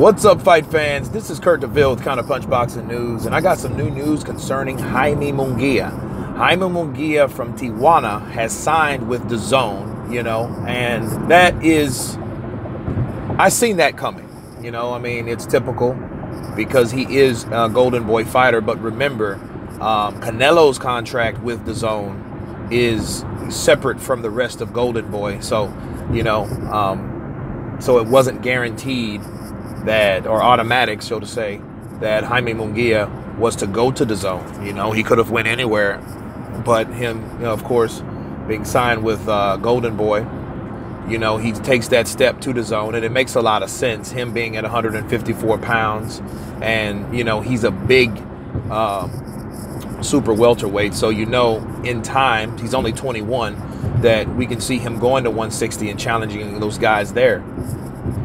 What's up, fight fans? This is Kurt DeVille with Counterpunch Boxing News, and I got some new news concerning Jaime Munguia. Jaime Munguia from Tijuana has signed with Dazn, and that is, I seen that coming. I mean, it's typical because he is a Golden Boy fighter, but remember, Canelo's contract with Dazn is separate from the rest of Golden Boy, so, so it wasn't guaranteed that, or automatic, so to say, that Jaime Munguia was to go to Dazn. He could have went anywhere, but him, of course, being signed with Golden Boy, he takes that step to Dazn, and it makes a lot of sense. Him being at 154 pounds, and he's a big super welterweight, so in time, he's only 21, that we can see him going to 160 and challenging those guys there.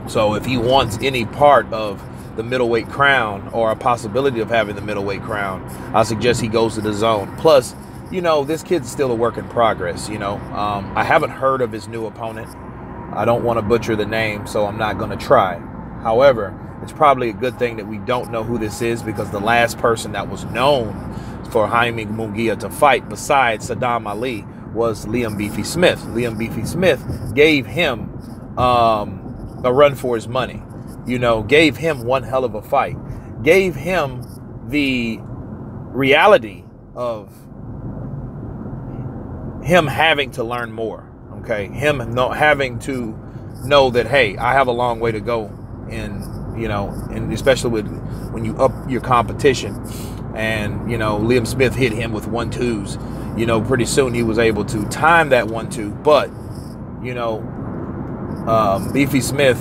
So if he wants any part of the middleweight crown, or a possibility of having the middleweight crown, I suggest he goes to Dazn. Plus, this kid's still a work in progress. I haven't heard of his new opponent. I don't want to butcher the name, so I'm not going to try. However, it's probably a good thing that we don't know who this is, because the last person that was known for Jaime Munguia to fight besides Saddam Ali was Liam Beefy Smith. Liam Beefy Smith gave him a run for his money, gave him one hell of a fight, gave him the reality of him having to learn more, him having to know that, hey, I have a long way to go, and especially when you up your competition, and Liam Smith hit him with 1-2s, pretty soon he was able to time that 1-2, but Beefy Smith,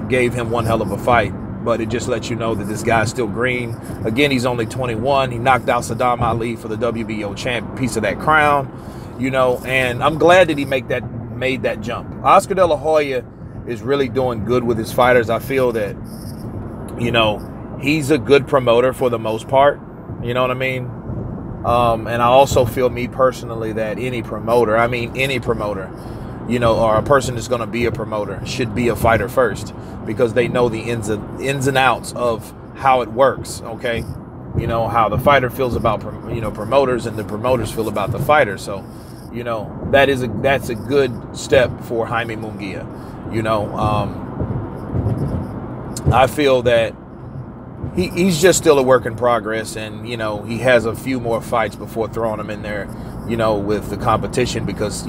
gave him one hell of a fight, but it just lets you know that this guy's still green. Again, he's only 21. He knocked out Saddam Ali for the WBO champ, piece of that crown, and I'm glad that he made that jump. Oscar De La Hoya is really doing good with his fighters. I feel that, he's a good promoter for the most part. You know what I mean? And I also feel, me personally, that any promoter, or a person that's going to be a promoter, should be a fighter first, because they know the ins and outs of how it works, how the fighter feels about, promoters, and the promoters feel about the fighter. So, that's a good step for Jaime Munguia. I feel that he's just still a work in progress, and, he has a few more fights before throwing him in there, with the competition, because,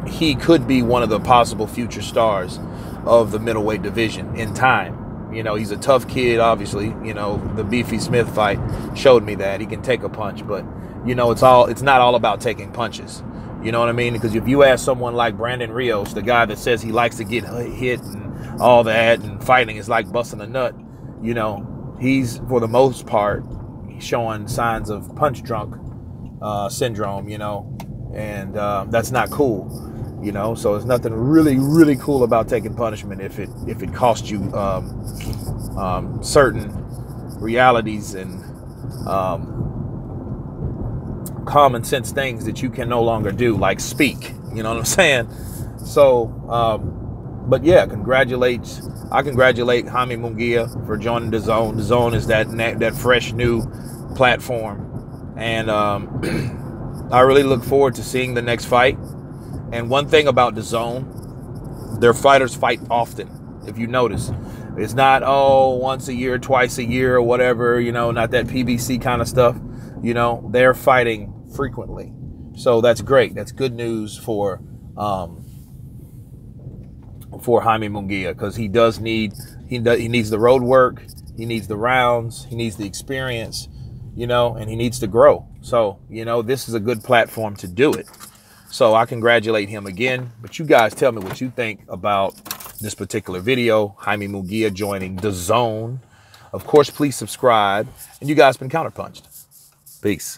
he could be one of the possible future stars of the middleweight division in time. He's a tough kid, obviously. The Beefy Smith fight showed me that he can take a punch, but it's not all about taking punches. You know what I mean? Because if you ask someone like Brandon Rios, the guy that says he likes to get hit and all that, and fighting is like busting a nut, he's, for the most part, showing signs of punch drunk syndrome, and that's not cool. So there's nothing really cool about taking punishment if it costs you certain realities and common sense things that you can no longer do, like speak. You know what I'm saying? So, but yeah, I congratulate Jaime Munguia for joining Dazn. Dazn is that fresh new platform, and I really look forward to seeing the next fight. And one thing about Dazn, their fighters fight often. If you notice, it's not, once a year, twice a year, or whatever, not that PBC kind of stuff. They're fighting frequently. So that's great. That's good news for Jaime Munguia, because he needs the road work, he needs the rounds, he needs the experience, and he needs to grow. So, this is a good platform to do it. So I congratulate him again. But you guys tell me what you think about this particular video. Jaime Munguia joining Dazn. Of course, please subscribe. And you guys been counterpunched. Peace.